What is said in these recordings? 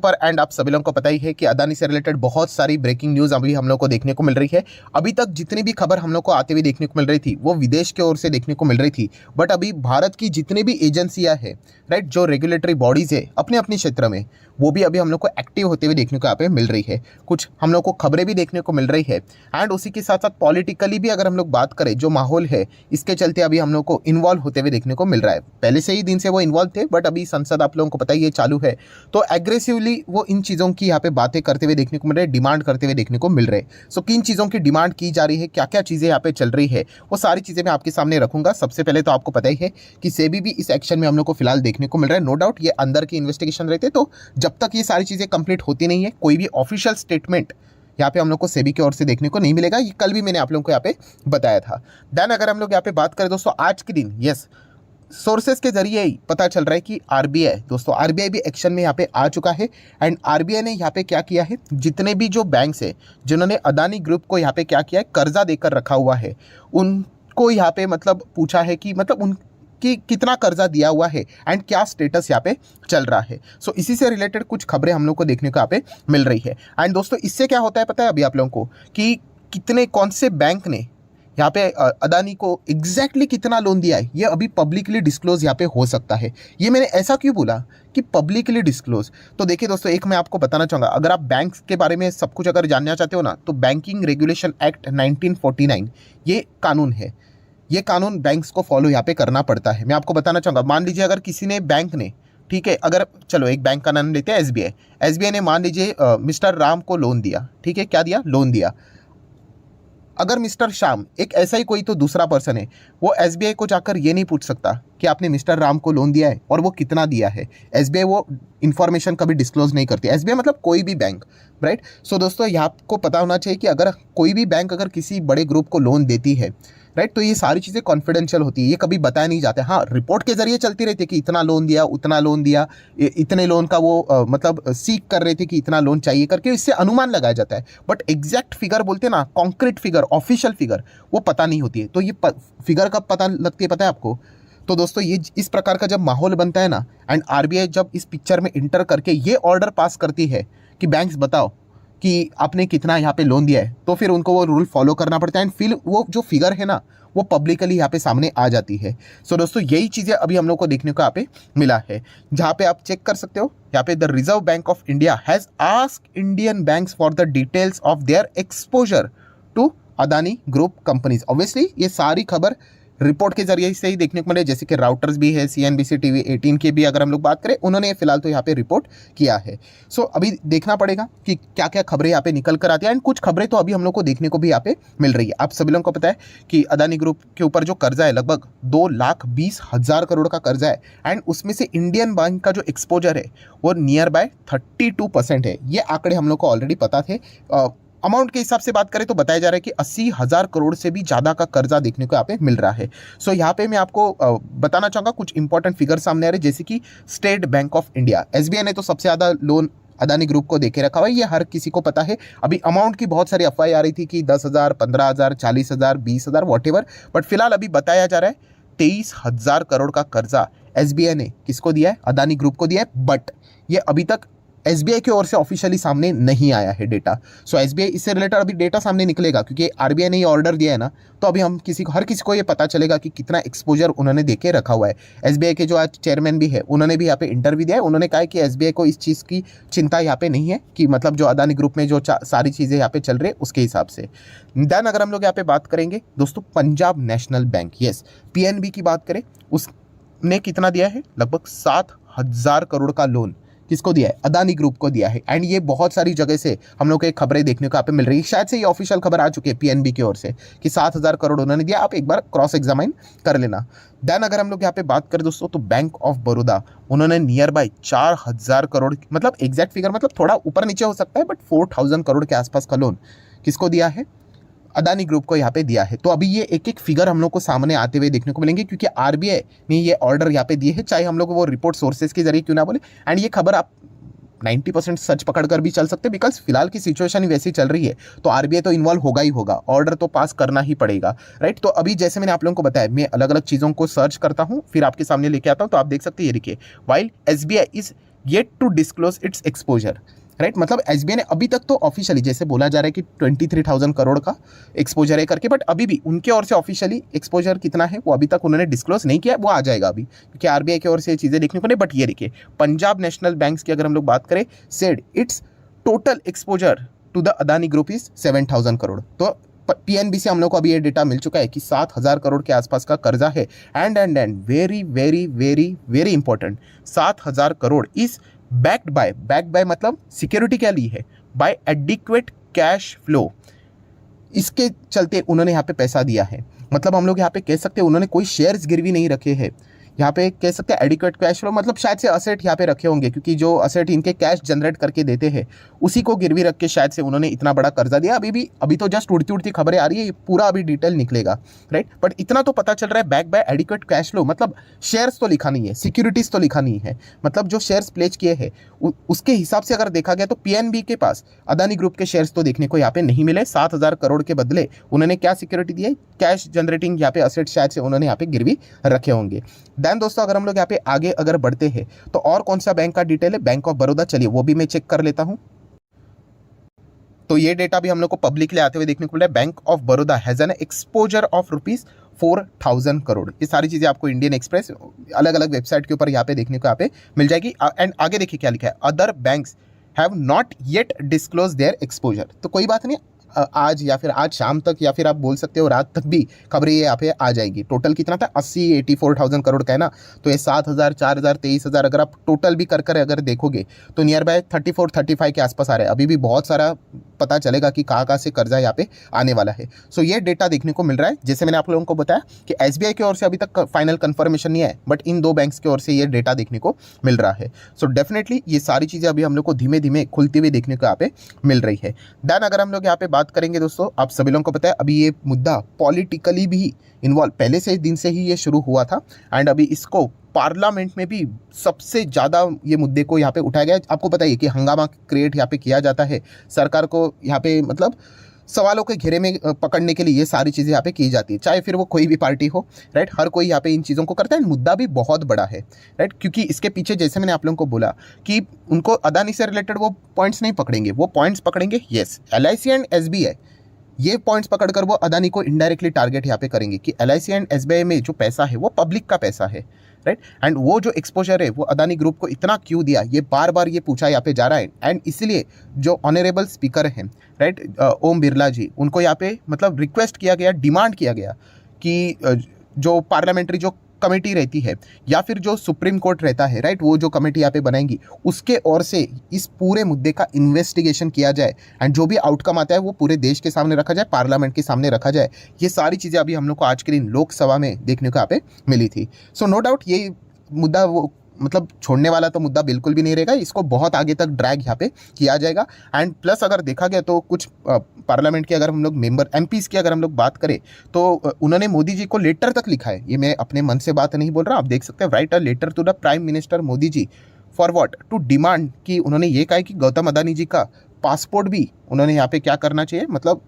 पर एंड आप सभी लोगों को पता ही है कि अदानी से रिलेटेड बहुत सारी ब्रेकिंग न्यूज़ अभी हम लोग को देखने को मिल रही है। अभी तक जितनी भी खबर हम लोग को आते हुए देखने को मिल रही थी वो विदेश की ओर से देखने को मिल रही थी, बट अभी भारत की जितनी भी एजेंसियां हैं, राइट, जो रेगुलेटरी बॉडीज़ है अपने अपने क्षेत्र में, वो भी अभी हम लोग को एक्टिव होते हुए देखने को यहाँ पे मिल रही है। कुछ हम लोग को खबरें भी देखने को मिल रही है एंड उसी के साथ साथ पॉलिटिकली भी अगर हम लोग बात करें, जो माहौल है इसके चलते अभी हम लोग को इन्वॉल्व होते हुए देखने को मिल रहा है। पहले से ही दिन से वो इन्वॉल्व थे, बट अभी संसद आप लोगों को पता ही है चालू है, तो एग्रेसिवली वो इन चीज़ों की यहाँ पे बातें करते हुए देखने को मिल रहे हैं, डिमांड करते हुए देखने को मिल रहे हैं। सो किन चीज़ों की डिमांड की जा रही है, क्या क्या चीज़ें यहाँ पे चल रही है, वो सारी चीज़ें मैं आपके सामने रखूंगा। सबसे पहले तो आपको पता ही है कि सेबी भी इस एक्शन में हम लोग को फिलहाल देखने को मिल रहा है। नो डाउट ये अंदर की इन्वेस्टिगेशन रहते, तो जब तक ये सारी चीज़ें कंप्लीट होती नहीं है कोई भी ऑफिशियल स्टेटमेंट यहाँ पे हम लोग को सेबी की ओर से देखने को नहीं मिलेगा। ये कल भी मैंने आप लोगों को यहाँ पे बताया था। देन अगर हम लोग यहाँ पे बात करें दोस्तों, आज के दिन यस सोर्सेस के जरिए ही पता चल रहा है कि आरबीआई, दोस्तों आरबीआई भी एक्शन में यहाँ पे आ चुका है एंड आरबीआई ने यहाँ पे क्या किया है, जितने भी जो बैंक्स है जिन्होंने अदानी ग्रुप को यहाँ पे क्या किया है, कर्जा देकर रखा हुआ है, उनको यहाँ पे मतलब पूछा है कि मतलब उनकी कितना कर्जा दिया हुआ है एंड क्या स्टेटस यहाँ पे चल रहा है। सो इसी से रिलेटेड कुछ खबरें हम लोग को देखने को यहाँ पे मिल रही है। एंड दोस्तों इससे क्या होता है पता है अभी आप लोगों को, कि कितने कौन से बैंक ने यहाँ पे अदानी को एग्जैक्टली कितना लोन दिया है, ये अभी पब्लिकली डिस्क्लोज यहाँ पे हो सकता है। ये मैंने ऐसा क्यों बोला कि पब्लिकली डिस्क्लोज, तो देखिए दोस्तों एक मैं आपको बताना चाहूँगा, अगर आप बैंक के बारे में सब कुछ अगर जानना चाहते हो ना, तो बैंकिंग रेगुलेशन एक्ट 1949 ये कानून है। ये कानून बैंक्स को फॉलो यहाँ पे करना पड़ता है। मैं आपको बताना चाहूँगा, मान लीजिए अगर किसी ने बैंक ने, ठीक है, अगर चलो एक बैंक का नाम लेते हैं एसबीआई, एसबीआई ने मान लीजिए मिस्टर राम को लोन दिया, ठीक है, क्या दिया, लोन दिया। अगर मिस्टर श्याम एक ऐसा ही कोई तो दूसरा पर्सन है, वो एसबीआई को जाकर ये नहीं पूछ सकता कि आपने मिस्टर राम को लोन दिया है और वो कितना दिया है। एसबीआई वो इन्फॉर्मेशन कभी डिस्क्लोज नहीं करती, एसबीआई मतलब कोई भी बैंक, राइट। सो दोस्तों ये आपको पता होना चाहिए कि अगर कोई भी बैंक अगर किसी बड़े ग्रुप को लोन देती है, राइट, तो ये सारी चीज़ें कॉन्फिडेंशियल होती है, ये कभी बताया नहीं जाता। हाँ, रिपोर्ट के जरिए चलती रहती है कि इतना लोन दिया, उतना लोन दिया, इतने लोन का वो मतलब सीख कर रहे थे कि इतना लोन चाहिए करके, इससे अनुमान लगाया जाता है। बट एग्जैक्ट फिगर बोलते हैं ना, कॉन्क्रीट फिगर, ऑफिशियल फिगर, वो पता नहीं होती है। तो ये फिगर कब पता लगती है पता है आपको? तो दोस्तों ये इस प्रकार का जब माहौल बनता है ना, एंड आरबीआई जब इस पिक्चर में इंटर करके ये ऑर्डर पास करती है कि बैंक्स बताओ कि आपने कितना यहाँ पे लोन दिया है, तो फिर उनको वो रूल फॉलो करना पड़ता है एंड फिर वो जो फिगर है ना वो पब्लिकली यहाँ पे सामने आ जाती है। सो दोस्तों यही चीज़ें अभी हम लोग को देखने को यहाँ पे मिला है, जहाँ पे आप चेक कर सकते हो, यहाँ पे the Reserve Bank of India has asked Indian banks for the details of their exposure to Adani group companies. Obviously ये सारी खबर रिपोर्ट के जरिए से ही देखने को मिले, जैसे कि राउटर्स भी है, सीएनबीसी टीवी 18 के भी अगर हम लोग बात करें, उन्होंने फिलहाल तो यहाँ पे रिपोर्ट किया है। सो अभी देखना पड़ेगा कि क्या क्या खबरें यहाँ पे निकल कर आती है एंड कुछ खबरें तो अभी हम लोग को देखने को भी यहाँ पे मिल रही है। आप सभी लोगों को पता है कि अदानी ग्रुप के ऊपर जो कर्जा है लगभग 2,20,000 करोड़ का कर्जा है एंड उसमें से इंडियन बैंक का जो एक्सपोजर है वो नियर बाय 32% है। ये आंकड़े हम लोग को ऑलरेडी पता थे। अमाउंट के हिसाब से बात करें तो बताया जा रहा है कि 80,000 करोड़ से भी ज़्यादा का कर्जा देखने को यहाँ पे मिल रहा है। सो यहाँ पे मैं आपको बताना चाहूँगा कुछ इंपॉर्टेंट फिगर सामने आ रहे हैं, जैसे कि state bank of India, SBI ने तो सबसे ज़्यादा लोन अदानी ग्रुप को देके रखा हुआ है, ये हर किसी को पता है। अभी अमाउंट की बहुत सारी अफवाहें आ रही थी कि 10,000, 15,000, 40,000, 20,000 वॉटेवर, बट फिलहाल अभी बताया जा रहा है 23,000 करोड़ का कर्जा एसबीआई ने किसको दिया है, अदानी ग्रुप को दिया है। बट ये अभी तक एसबीआई की ओर से ऑफिशियली सामने नहीं आया है डेटा। सो एसबीआई इससे रिलेटेड अभी डेटा सामने निकलेगा, क्योंकि आरबीआई ने ये ऑर्डर दिया है ना, तो अभी हम हर किसी को ये पता चलेगा कि कितना एक्सपोजर उन्होंने देके रखा हुआ है। एसबीआई के जो आज चेयरमैन भी है, उन्होंने भी यहाँ पे इंटरव्यू दिया है। उन्होंने कहा है कि एसबीआई को इस चीज़ की चिंता यहाँ पे नहीं है, कि मतलब जो अदानी ग्रुप में जो सारी चीज़ें यहाँ पे चल रही है उसके हिसाब से। देन अगर हम लोग यहाँ पे बात करेंगे दोस्तों, Punjab national bank, yes, PNB की बात करें, उसने कितना दिया है, लगभग 7,000 करोड़ का लोन किसको दिया है, अदानी ग्रुप को दिया है। एंड ये बहुत सारी जगह से हम लोग को खबरें देखने को यहाँ पे मिल रही है, शायद से ये ऑफिशियल खबर आ चुकी है पीएनबी की ओर से कि 7,000 करोड़ उन्होंने दिया। आप एक बार क्रॉस एग्जामाइन कर लेना। देन अगर हम लोग यहाँ पे बात करें दोस्तों, तो बैंक ऑफ बड़ौदा, उन्होंने नियर बाय 4,000 करोड़, मतलब एग्जैक्ट फिगर मतलब थोड़ा ऊपर नीचे हो सकता है, बट 4,000 करोड़ के आसपास का लोन किसको दिया है, अदानी ग्रुप को यहाँ पे दिया है। तो अभी ये एक एक फिगर हम लोग को सामने आते हुए देखने को मिलेंगे, क्योंकि आरबीआई ने ये ऑर्डर यहाँ पे दिए हैं, चाहे हम लोग वो रिपोर्ट सोर्सेज के जरिए क्यों ना बोले। एंड ये खबर आप 90% सच पकड़ कर भी चल सकते हैं, बिकॉज फिलहाल की सिचुएशन ही वैसी चल रही है, तो आरबीआई तो इन्वॉल्व होगा ही होगा, ऑर्डर तो पास करना ही पड़ेगा, राइट। तो अभी जैसे मैंने आप लोगों को बताया, मैं अलग अलग चीज़ों को सर्च करता हूँ, फिर आपके सामने लेके आता हूँ, तो आप देख सकते हैं, ये देखिए, while SBI is yet to disclose its exposure, right. मतलब एसबीआई ने अभी तक तो ऑफिशियली जैसे बोला जा रहा है कि 23,000 करोड़ का एक्सपोजर है करके, बट अभी भी उनके ओर से ऑफिशियली एक्सपोजर कितना है वो अभी तक उन्होंने डिस्क्लोज नहीं किया, वो आ जाएगा अभी, क्योंकि आरबीआई की ओर से ये चीज़ें देखने को नहीं। बट ये देखिए, पंजाब नेशनल बैंक की अगर हम लोग बात करें, said its total exposure to the Adani group is 7,000 crore. तो पीएनबी से हम लोग को अभी ये डेटा मिल चुका है कि 7,000 करोड़ के आसपास का कर्जा है। And very very very very important, 7,000 crore is backed by मतलब सिक्योरिटी क्या ली है, बाय एडिक्वेट कैश फ्लो। इसके चलते उन्होंने यहाँ पे पैसा दिया है। मतलब हम लोग यहाँ पे कह सकते हैं उन्होंने कोई शेयर्स गिरवी नहीं रखे हैं, यहाँ पे कह सकते हैं एडिक्वेट कैश फ्लो, मतलब शायद से असेट यहाँ पे रखे होंगे, क्योंकि जो असेट इनके कैश जनरेट करके देते हैं उसी को गिरवी रख के शायद से उन्होंने इतना बड़ा कर्जा दिया। अभी तो जस्ट उड़ती उड़ती खबरें आ रही है, ये पूरा अभी डिटेल निकलेगा, राइट। बट इतना तो पता चल रहा है back by adequate cash flow, मतलब शेयर्स तो लिखा नहीं है, सिक्योरिटीज तो लिखा नहीं है, मतलब जो शेयर्स प्लेज किए हैं उसके हिसाब से अगर देखा गया तो पीएनबी के पास अदानी ग्रुप के शेयर्स तो देखने को यहाँ पे नहीं मिले। 7,000 करोड़ के बदले उन्होंने क्या सिक्योरिटी दी है, कैश जनरेटिंग यहाँ पे असेट शायद से उन्होंने यहाँ पे गिरवी रखे होंगे। देन दोस्तों अगर हम लोग यहाँ पे आगे अगर बढ़ते हैं तो और कौन सा बैंक का डिटेल है, बैंक ऑफ बड़ौदा, चलिए वो भी मैं चेक कर लेता हूं। तो ये डेटा भी हम लोग को पब्लिकली आते हुए देखने को मिला है। Bank of Baroda has an exposure of ₹4,000 crore. ये सारी चीजें आपको इंडियन एक्सप्रेस अलग अलग वेबसाइट के ऊपर यहाँ पे देखने को यहाँ पे मिल जाएगी। एंड आगे देखिए क्या लिखा है, other banks have not yet disclose there exposure. तो कोई बात नहीं, आज या फिर आज शाम तक या फिर आप बोल सकते हो रात तक भी खबरें ये यहाँ पे आ जाएगी। टोटल कितना था, 84,000 करोड़ का है ना, तो ये 7,000, 4,000, 23,000 अगर आप टोटल भी कर अगर देखोगे तो नियर बाय 34-35 के आसपास आ रहा है। अभी भी बहुत सारा पता चलेगा कि कहाँ से कर्जा यहाँ पे आने वाला है। सो ये डेटा देखने को मिल रहा है। जैसे मैंने आप लोगों को बताया कि एसबीआई की ओर से अभी तक फाइनल कंफर्मेशन नहीं है, बट इन दो बैंक्स की ओर से ये डेटा देखने को मिल रहा है। सो डेफिनेटली ये सारी चीज़ें अभी हम लोग को धीमे धीमे खुलती हुई देखने को यहाँ पे मिल रही है। देन अगर हम लोग यहाँ पे बात करेंगे दोस्तों, आप सभी लोगों को पता है अभी ये मुद्दा पॉलिटिकली भी इन्वॉल्व पहले से दिन से ही ये शुरू हुआ था, एंड अभी इसको पार्लियामेंट में भी सबसे ज़्यादा ये मुद्दे को यहाँ पे उठाया गया। आपको पता है कि हंगामा क्रिएट यहाँ पे किया जाता है, सरकार को यहाँ पे मतलब सवालों के घेरे में पकड़ने के लिए ये सारी चीज़ें यहाँ पे की जाती है, चाहे फिर वो कोई भी पार्टी हो, राइट। हर कोई यहाँ पे इन चीज़ों को करता है। मुद्दा भी बहुत बड़ा है, राइट, क्योंकि इसके पीछे जैसे मैंने आप लोगों को बोला कि उनको अदानी से रिलेटेड वो पॉइंट्स नहीं पकड़ेंगे, वो पॉइंट्स पकड़ेंगे येस एलआईसी एंड एसबीआई। ये पॉइंट्स पकड़कर वो अदानी को इनडायरेक्टली टारगेट यहाँ पे करेंगे कि एलआईसी एंड एसबीआई में जो पैसा है वो पब्लिक का पैसा है, राइट। एंड वो जो एक्सपोजर है वो अदानी ग्रुप को इतना क्यों दिया, ये बार बार ये पूछा यहाँ पे जा रहा है। एंड इसलिए जो ऑनरेबल स्पीकर हैं, राइट, ओम बिरला जी, उनको यहाँ पे मतलब रिक्वेस्ट किया गया, डिमांड किया गया कि जो पार्लियामेंट्री जो कमेटी रहती है या फिर जो सुप्रीम कोर्ट रहता है, राइट, वो जो कमेटी यहाँ पे बनाएंगी उसके ओर से इस पूरे मुद्दे का इन्वेस्टिगेशन किया जाए, एंड जो भी आउटकम आता है वो पूरे देश के सामने रखा जाए, पार्लियामेंट के सामने रखा जाए। ये सारी चीज़ें अभी हम लोग को आज के दिन लोकसभा में देखने को यहाँ पे मिली थी। सो नो डाउट ये मुद्दा वो मतलब छोड़ने वाला तो मुद्दा बिल्कुल भी नहीं रहेगा, इसको बहुत आगे तक ड्रैग यहाँ पे किया जाएगा। एंड प्लस अगर देखा गया तो कुछ पार्लियामेंट के अगर हम लोग मेंबर एमपीज़ की अगर हम लोग बात करें तो उन्होंने मोदी जी को लेटर तक लिखा है। ये मैं अपने मन से बात नहीं बोल रहा, आप देख सकते हैं, write a letter to the prime minister Modi ji for what, to demand, कि उन्होंने ये कहा है कि गौतम अदानी जी का पासपोर्ट भी उन्होंने यहाँ पे क्या करना चाहिए, मतलब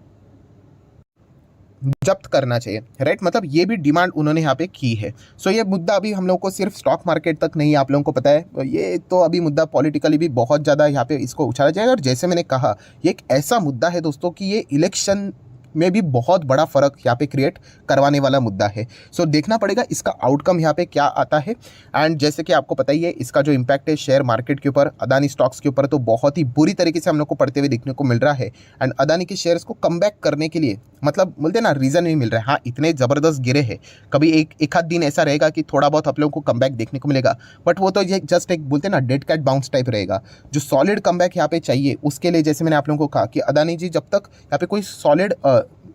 जब्त करना चाहिए, राइट। मतलब ये भी डिमांड उन्होंने यहाँ पे की है। सो ये मुद्दा अभी हम लोग को सिर्फ स्टॉक मार्केट तक नहीं, आप लोगों को पता है ये तो अभी मुद्दा पॉलिटिकली भी बहुत ज़्यादा यहाँ पे इसको उछाला जाएगा। और जैसे मैंने कहा ये एक ऐसा मुद्दा है दोस्तों कि ये इलेक्शन में भी बहुत बड़ा फर्क यहाँ पे क्रिएट करवाने वाला मुद्दा है। सो देखना पड़ेगा इसका आउटकम यहाँ पे क्या आता है। एंड जैसे कि आपको पता ही है इसका जो इम्पैक्ट है शेयर मार्केट के ऊपर, अदानी स्टॉक्स के ऊपर, तो बहुत ही बुरी तरीके से हम लोग को पड़ते हुए देखने को मिल रहा है। एंड अदानी के शेयर्स को कम बैक करने के लिए मतलब बोलते हैं ना रीज़न नहीं मिल रहा है। हाँ, इतने ज़बरदस्त गिरे हैं, कभी एक आध दिन ऐसा रहेगा कि थोड़ा बहुत आप लोगों को कम बैक देखने को मिलेगा, बट वो तो ये जस्ट एक बोलते हैं ना डेड कैट बाउंस टाइप रहेगा। जो सॉलिड कम बैक यहाँ पे चाहिए उसके लिए जैसे मैंने आप लोगों को कहा कि अदानी जी जब तक यहाँ पे कोई सॉलिड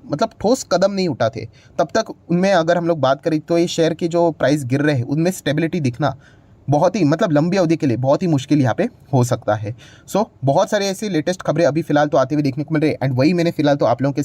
मतलब ठोस कदम नहीं उठाते तब तक उनमें अगर हम लोग बात करें तो ये शेयर के जो प्राइस गिर रहे हैं उनमें स्टेबिलिटी दिखना बहुत ही मतलब लंबी अवधि के लिए बहुत ही मुश्किल यहाँ पे हो सकता है। सो बहुत सारे ऐसे लेटेस्ट खबरें अभी फिलहाल तो आते हुए देखने को मिल रही है। एंड वही मैंने फिलहाल तो आप लोगों के